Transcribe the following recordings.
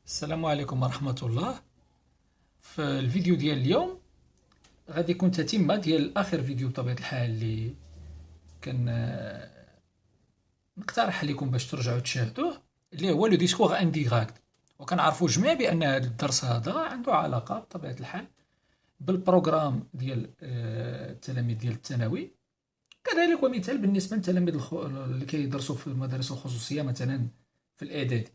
السلام عليكم ورحمة الله. في الفيديو ديال اليوم غادي يكون تتمة ديال آخر فيديو بطبيعة الحال اللي كان نقترح عليكم باش ترجعوا تشاهدوه، اللي هو لو ديسكور انديراكت. وكنعرفوا جميع بأن هذا الدرس هذا عنده علاقة بطبيعة الحال بالبروغرام ديال التلاميذ ديال الثانوي، كذلك ومثال بالنسبة للتلاميذ اللي كيدرسوا في المدارس الخصوصية مثلا في الإعدادي.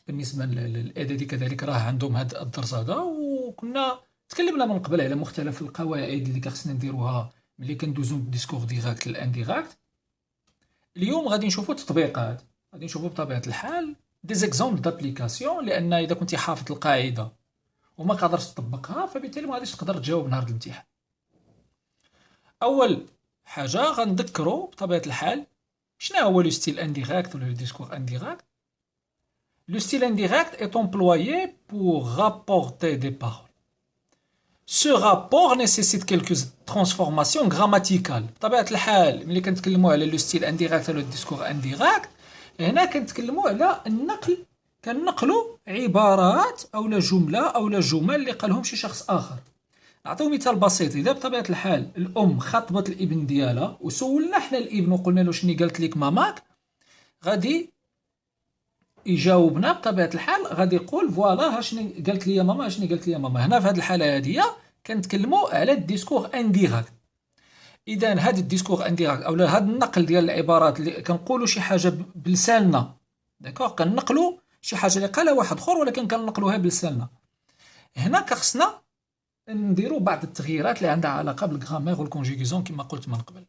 بالنسبة للإعدادي كذلك راه عندهم هذا الدرس هذا، وكنا تكلمنا من قبل على مختلف القواعد اللي خصنا نديروها ملي كندوزو من الديسكور ديراكت للانديراكت. اليوم غادي نشوفوا تطبيقات، غادي نشوفوا بطبيعة الحال دي زيكزامبل دابليكاسيون، لأن إذا كنتي حافظ القاعدة وما قادرش تطبقها فبالتالي ما غاديش تقدر تجاوب نهار الامتحان. أول حاجة غنذكروا بطبيعة الحال شنو هو لو ستيل انديراكت ولا لو ديسكور انديراكت. Le style indirect est employé pour rapporter des paroles. Ce rapport nécessite quelques transformations grammaticales. بطبيعة الحال ملي كنتكلموا على لو ستيل انديراكت ولا الديسكور انديراكت، هنا كنتكلموا على النقل، كنقلوا عبارات اولا جملة اولا جمل اللي قالهم شي شخص اخر. نعطيو مثال بسيط. اذا بطبيعة الحال الام خاطبت الابن ديالها وسولنا حنا الابن وقلنا له شنو قالت لك ماماك، غادي يجاوبنا بطبيعة الحال غادي يقول فوالا ها شنو قالت لي ماما، شنو قالت لي ماما. هنا في هذه الحالة هذه كنتكلموا على الديسكور انديراكت. اذا هذا الديسكور انديراكت اولا هذا النقل ديال العبارات اللي كنقولوا شي حاجة بلساننا، داكوغ، كنقلوا شي حاجة اللي قالها واحد اخر ولكن كنقلوها بلساننا. هنا خصنا نديروا بعض التغييرات اللي عندها علاقة بالغرامير والكونجيغيزون كما قلت من قبل.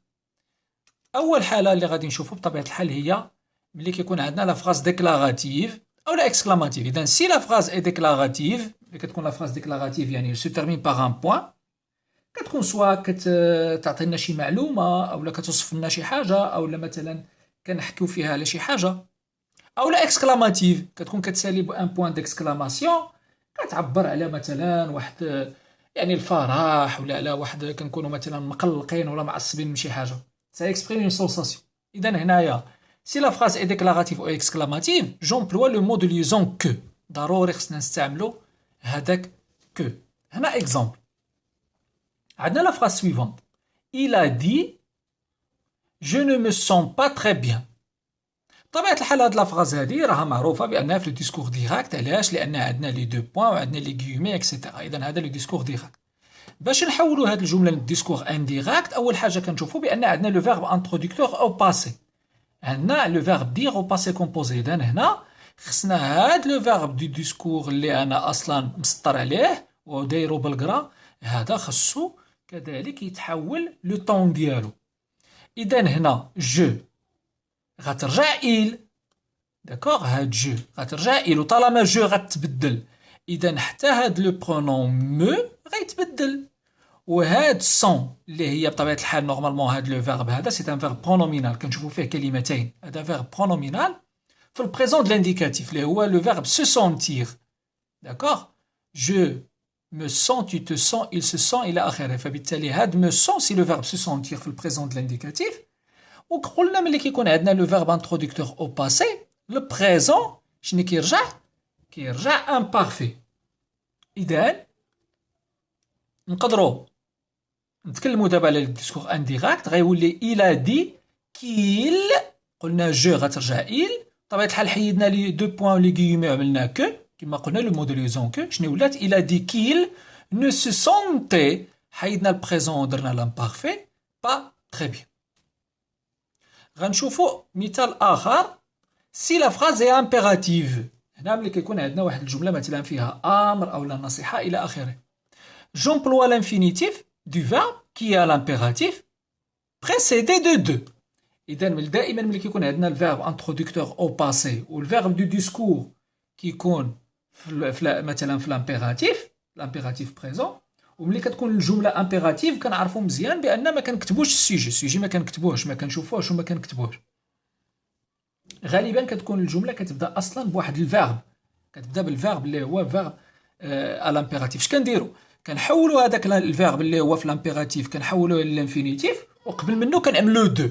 اول حالة اللي غادي نشوفوا بطبيعة الحال هي ملي كيكون عندنا لا فراز ديكلاراتيف او لا اكسكلاماتيف. اذا سي لا فراز اي ديكلاراتيف، ملي كتكون لا فراز ديكلاراتيف يعني سو تيرمين باغ ان بوين، كتكون سوا كتعطينا شي معلومه اولا كتوصف لنا شي حاجه اولا مثلا كنحكيو فيها على شي حاجه. او لا اكسكلاماتيف كتكون كتسالي بان بوين ديكسكلاماسيون، كتعبر على مثلا واحد يعني الفرح ولا على واحد كنكونوا مثلا مقلقين ولا معصبين من شي حاجه. سا اكسبريم اون سونساسيون. اذا هنايا si la phrase est déclarative ou exclamative, j'emploie le mot de liaison que. ضروري خصنا نستعملو هذاك que. هنا exemple. عندنا la phrase suivante. Il a dit je ne me sens pas très bien. بطبيعة الحال هاد لا فراز هادي راها معروفة بأنها في الديسكور ديراكت. علاش؟ لأن عندنا لي دو بوين وعندنا لي غيومي اكسيتيرا. إذا هذا لو ديسكور ديراكت. باش نحولوا هاد الجملة للديسكور انديراكت، أول حاجة كنشوفوا بأن عندنا لو فيرب انتروديكتور أو باسي. عندنا لو فيرب دير او باسي كومبوزي. اذا هنا خصنا هاد لو فيرب دو ديسكور اللي انا اصلا مسطر عليه ودايرو بالقرا، هذا خصو كذلك يتحول لو طون ديالو. اذا هنا جو غترجع إل، داكوغ، هاد جو غترجع إل، وطالما جو غتبدل اذا حتى هاد لو برونون مو غيتبدل. وهاد سون اللي هي بطبيعة الحال نورمالمون هاد لو فيرب هذا سي ان فيرب برونومينال، كنشوفوا فيه كلمتين. هذا فيرب برونومينال في البريزون د لانديكاتيف اللي هو لو فيرب سو سونتير، داكوغ. جو me sens, tu te sens, il se sent إلى آخره. فبالتالي هاد me sent سي لو فيرب سو سونتير في البريزون د لانديكاتيف. وقلنا ملي كيكون عندنا لو فيرب انتروديكتور او باسي، لو بريزون شنو كيرجع؟ كيرجع امبارفي. إذا نقدروا نتكلموا دابا على الديسكور انديراكت. غيولي إلا دي كيل، قلنا جو غترجع إل، بطبيعة الحال حيدنا لي دو بوين لي غيومي عملنا كو كما قلنا لو مود دو ليزون كو. شنو ولات؟ إلا دي كيل نو سو سونتي، حيدنا البريزون ودرنا لامبارفي با تري بيان. غنشوفوا مثال آخر. سي لا فراز اي امبيراتيف، هنا ملي كيكون عندنا واحد الجملة مثلا فيها أمر أو نصيحة إلى آخره. J'emploie l'infinitif du verbe qui est à l'impératif précédé de deux. إذا دائما ملي كيكون عندنا الفيرب انتروديكتور او باسي والفيرب دو ديسكور كيكون مثلا في الامبيراتيف بريزون، وملي كتكون الجمله امبيراتيف كنعرفوا مزيان بان ما كنكتبوش السوجي ما كنكتبوهش، ما كنشوفوهش وما كنكتبوهش. غالبا كتكون الجمله كتبدا اصلا بواحد الفيرب، كتبدا بالفيرب اللي هو فيرب الامبيراتيف. اش كنديروا؟ كنحولوا هذاك الفيرب اللي هو في الامبيراتيف كنحولوه للانفينيتيف، وقبل منه كنعملوا دو.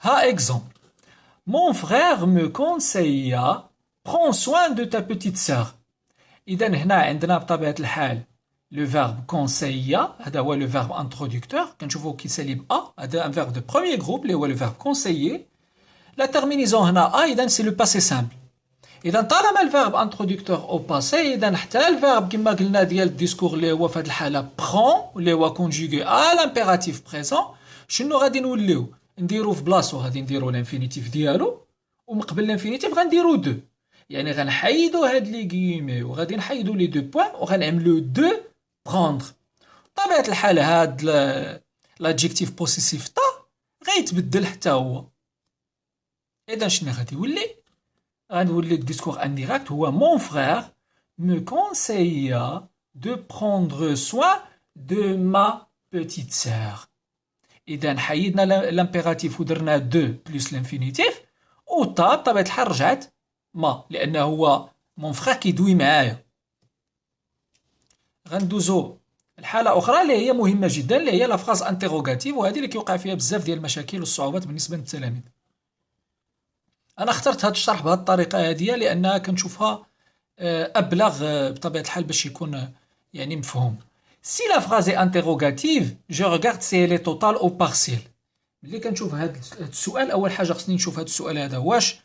ها اكزومبل. Mon frère me conseilla prends soin de ta petite sœur. إذا هنا عندنا بطبيعة الحال le verbe conseiller هذا هو le verbe introducteur كنشوفوه كيسالي A هذا un verbe de premier groupe اللي هو le verbe conseiller. La terminaison هنا A إذا c'est le passé simple. إذا طالما الفيرب انترودكتور أو باسي إذا حتى الفيرب كما قلنا ديال الديسكور اللي هو في هذه الحالة prend اللي هو كونجوغي à l'impératif présent شنو غادي نوليو نديرو في بلاصتو غادي نديرو الانفينيتيف ديالو ومقبل الانفينيتيف غنديرو دو يعني غنحيدو هاد لي غيمي وغادي نحيدو لي دو بوين وغنعملو دو بروندر. بطبيعة الحال هاد لادجيكتيف بوسيسيف تا غيتبدل حتى هو. إذا شنو غادي يولي غنولي الديسكور انديريكت هو mon frère me conseilla de prendre soin de ma petite sœur. إذا حيدنا لامبيراتيف ودرنا دو بلس لانفينيتيف وطا بطبيعة الحال رجعت ما لأنه هو مون فخار كيدوي معايا. غندوزو الحالة أخرى اللي هي مهمة جدا اللي هي لا فراز انتيروغاتيف وهذه اللي كيوقع فيها بزاف ديال المشاكل والصعوبات بالنسبة للتلاميذ. أنا اخترت هذا الشرح بهذه الطريقة هذه لأنها كنشوفها أبلغ بطبيعة الحال باش يكون يعني مفهوم. Si la phrase est interrogative, je regarde si elle est totale ou partielle. ملي كنشوف هذا السؤال أول حاجة خصني نشوف هذا السؤال هذا واش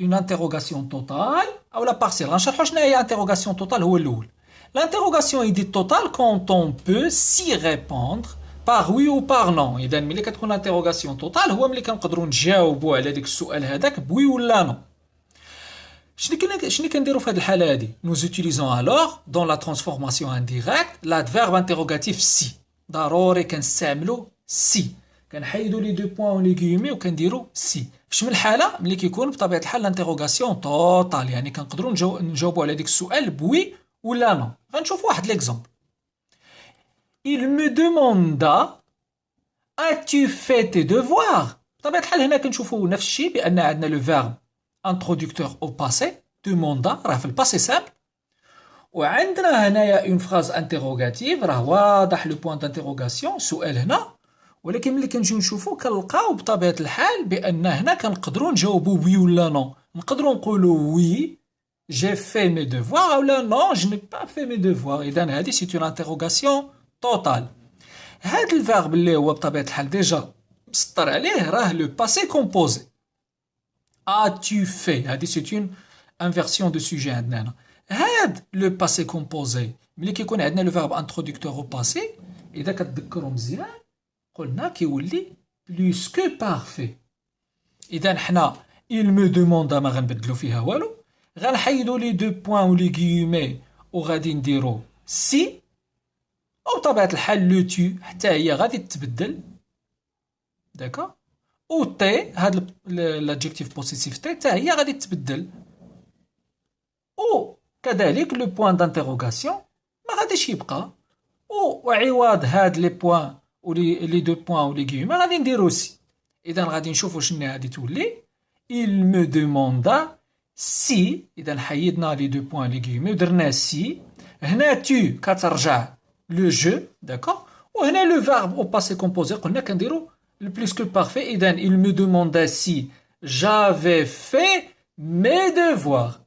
une interrogation totale أو لا partielle. غنشرحو شنو هي interrogation totale هو الأول. L'interrogation est dite totale quand on peut s'y répondre par oui ou par non. إذا ملي كتكون interrogation totale هو ملي كنقدروا نجاوبوا على ديك السؤال هذاك بوي ولا نو. شنو كنديروا في هذه الحالة هذه؟ Nous utilisons alors dans la transformation indirecte l'adverbe interrogatif si. ضروري كنستعملوا si. كنحيدوا لي دو بوين ولي غيمي وكنديروا سي. فاش من الحالة ملي كيكون بطبيعة الحال l'interrogation totale يعني كنقدروا نجاوبوا على ديك السؤال بوي ولا نو. غنشوف واحد ليكزامبل. Il me demanda as-tu fait tes devoirs. بطبيعة الحال هنا كنشوفوا نفس الشيء بأن عندنا لو فيرب introducteur au passé demanda راه في الباسي سامبل وعندنا هنايا اون فراز انتيروغاتيف راه واضح لو بوين دانتيروغاسيون سؤال هنا ولكن ملي كنجيو نشوفو كنلقاو بطبيعة الحال بأن هنا كنقدروا نجاوبو وي ولا نو. نقدروا نقولوا وي j'ai fait mes devoirs ou là non je n'ai pas fait mes devoirs. إذا هذه c'est une interrogation totale. هذا الفيرب اللي هو بطبيعة الحال ديجا مسطر عليه راه لو باسي كومبوزي. as-tu fait هذه c'est une inversion de sujet عندنا هنا. هاد لو باسي كومبوزي ملي كيكون عندنا لو فيرب انترودكتور او باسي إذا كتذكروا مزيان قلنا كيولي بلوس كو بارفي. إذا حنا il me demanda ما غنبدلو فيها والو غنحيدو لي دو بوين و لي غيومي وغادي نديرو سي او بطبيعة الحال لو تو حتى هي غادي تتبدل داكا و تي هاد لادجيكتيف بوسيسيف تي حتى هي غادي تتبدل و كذلك لو بوين دانتيروغاسيون ما غاديش يبقى وعوض هاد لي بوين و لي دو بوين و لي غيومي غادي نديرو سي. إذا غادي نشوفو شنو غادي تولي il me demanda si. إذا حيدنا لي دو بوين لي غيومي ودرنا سي. هنا تو كترجع لو جو داكور وهنا لو فيرب او باسي كومبوزي قلنا كنديرو le plus que parfait. إذا il me demanda si j'avais fait mes devoirs.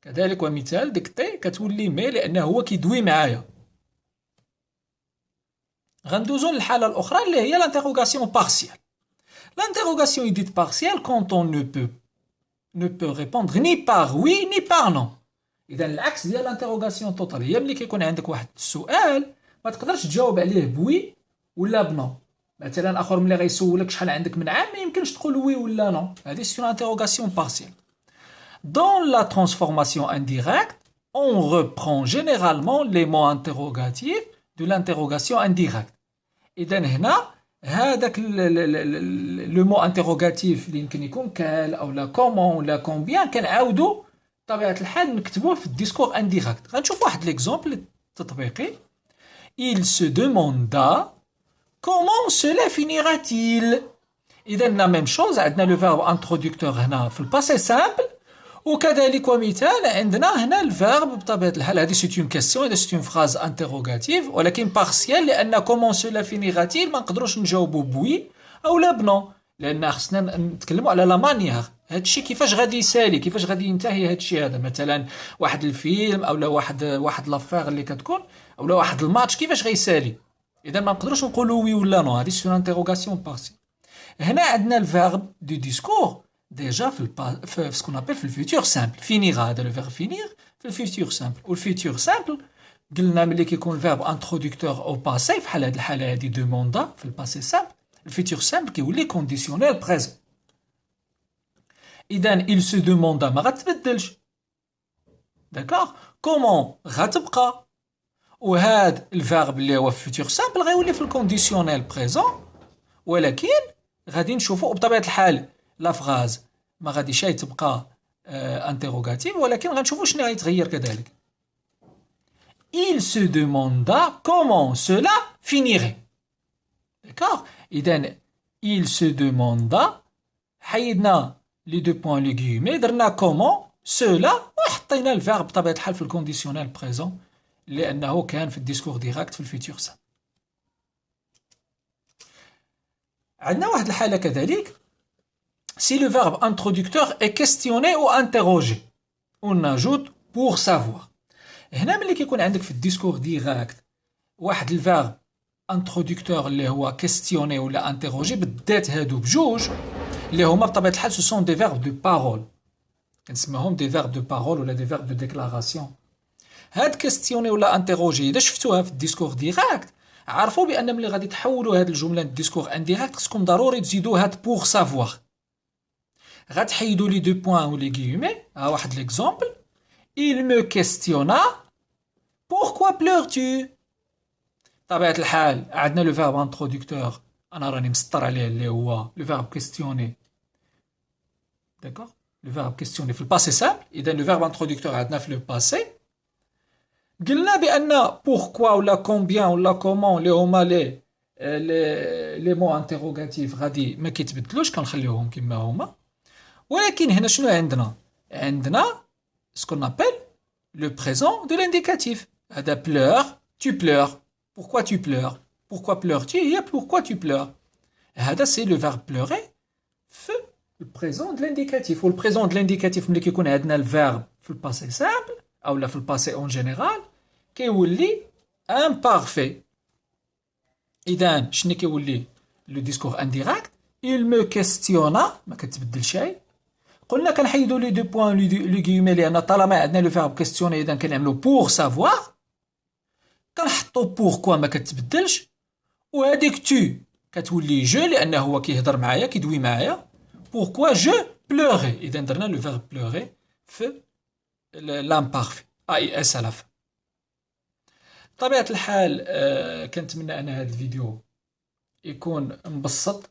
كذلك ومثال ديك تي كتولي مي لأنه هو كيدوي معايا. غندوزو للحالة الأخرى اللي هي l'interrogation partielle. L'interrogation est dite partielle quand on ne peut répondre ni par oui ni par non. إذا العكس ديال l'interrogation totale هي ملي كيكون عندك واحد السؤال ما تقدرش تجاوب عليه بوي ولا بنو. مثلا اخر ملي غيسولك شحال عندك من عام ما يمكنش تقول وي ولا نو. هذه سي une interrogation partielle. Dans la transformation indirecte, on reprend généralement les mots interrogatifs de l'interrogation indirecte. إذا هنا هذاك لو مو انتيروغاتيف اللي يمكن يكون كال او لا كومون ولا كومبيان كنعاودو بطبيعة الحال نكتبوه في الديسكور انديريكت. غنشوف واحد ليكزامبل تطبيقي. Il se demanda comment cela finira-t-il. إذا لا ميم شوز عندنا لو فيرب انترودكتور هنا في الباسي سامبل وكذلك ومثال عندنا هنا الفيرب بطبيعة الحال هذه سيت اون كيسيون هذه سيت اون فراز انتيروغاتيف ولكن بارسيال لأن كومون سولا فينيغاتيل ما نقدروش نجاوبو بوي أو لا بنو لأن خصنا نتكلمو على لا مانيير هاد الشيء كيفاش غادي يسالي، كيفاش غادي ينتهي هاد الشيء هذا، مثلا واحد الفيلم اولا واحد لافير اللي كتكون اولا واحد الماتش كيفاش غيسالي. اذا ما نقدروش نقولوا وي ولا نو، هذه سون انتروغاسيون بارسي. هنا عندنا الفيرب دو ديسكور ديجا في سكون ابل في الفيتور سامبل، فينيغ هذا لو فيرب فينيغ في الفيتور سامبل. والفيتور سامبل قلنا ملي كيكون الفيرب انترودكتور او باسي بحال هاد الحاله هادي دوموندا في الباسي سامبل، الفيتور سامبل كيولي كونديسيونيل بريزون. اذا il se demanda ما غتبدلش، داكوغ، كومون غتبقى، وهاد الفيرب اللي هو في فيتور سامبل غيولي في الكونديسيونيل بريزون، ولكن غادي نشوفوا بطبيعه الحال لا فراز ما غاديش تبقى انتروغاتيف، ولكن غنشوفوا شنو غيتغير كذلك. il se demanda comment cela finirait. D'accord. إذن il se demanda حيدنا لي دو بوان لي غيومي درنا كومون cela وحطينا الفيرب بطبيعة الحال في الكونديسيونيل بريزون لأنه كان في الديسكور ديراكت في الفيتور سامبل. عندنا واحد الحالة كذلك si le verbe introducteur est questionné ou interrogé on ajoute pour savoir. هنا ملي كيكون عندك في الديسكور ديراكت واحد الفيرب انترودكتور اللي هو كيستيوني ولا انتروجي، بالذات هادو بجوج اللي هما بطبيعه الحال سو سون دي فيرب دو بارول، كنسميهم دي فيرب دو بارول ولا دي فيرب دو ديكلاراسيون. هاد كيستيوني ولا انتروجي اذا شفتوها في الديسكور ديراكت عرفوا بان ملي غادي تحولوا هاد الجمله للديسكور انديراكت خصكم ضروري تزيدوا هاد بور سافوار. غتحيدوا لي دو بوين و لي غيومي. ها واحد ليكزامبل il me questionna pourquoi pleures-tu. طبيعة الحال عندنا لو فيرب انترودكتور انا راني مسطر عليه اللي هو لو فيرب كيستيوني، داكوغ، لو فيرب كيستيوني في الباسي سامبل. اذا لو فيرب انترودكتور عندنا في لو باسي. قلنا بان بوركوا ولا كومبيان ولا كومون اللي هما لي مو انتروغاتيف غادي ما كيتبدلوش، كنخليوهم كما هما. ولكن هنا شنو عندنا ce qu'on appelle le présent de l'indicatif. هذا pleure, tu pleures. Pourquoi tu pleures? Pourquoi pleures-tu? Il y a pourquoi tu pleures. هذا c'est le verbe pleurer في le présent de l'indicatif. و le présent de l'indicatif ملي كيكون عندنا الفيرب في الباسي سامبل او لا في الباسي اون جينيرال كيولي imparfait. اذا شنو كيولي لو ديسكور انديريكت؟ il me questionna ما كتبدل شيء. قلنا كنحيدوا لي دو بوين لي غيومي لان طالما عندنا لو فيرب كيستيوني اذا كنعملوا بور سافوار، كنحطوا بوركوا ما كتبدلش، وهذيك تو كتولي جو لانه هو كيهضر معايا كيدوي معايا. بوركوا جو بلوغي، اذا درنا لو فيرب بلوغي في لامبارفي اي اس على فا. بطبيعه الحال كنتمنى ان هذا الفيديو يكون مبسط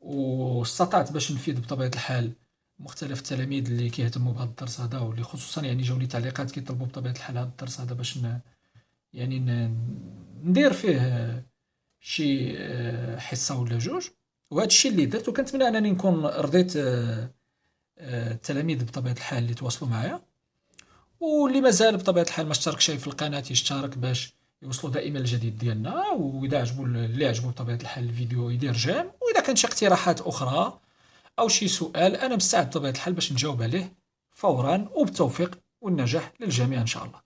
واستطعت باش نفيد بطبيعه الحال مختلف التلاميذ اللي كيهتموا بهذا الدرس هذا، واللي خصوصا يعني جاوني تعليقات كيطلبوا بطبيعه الحال هذا الدرس هذا باش يعني ندير فيه شي حصه ولا جوج. وهذا الشيء اللي درت، وكنتمنى انني نكون رضيت التلاميذ بطبيعه الحال اللي تواصلوا معايا، واللي مازال بطبيعه الحال ما اشتركش في القناه يشترك باش يوصلوا دائما الجديد ديالنا. واذا اللي عجبو بطبيعه الحال الفيديو يدير جيم، واذا كان شي اقتراحات اخرى أو شي سؤال أنا مستعد بطبيعة الحال باش نجاوب عليه فورا، وبالتوفيق والنجاح للجميع إن شاء الله.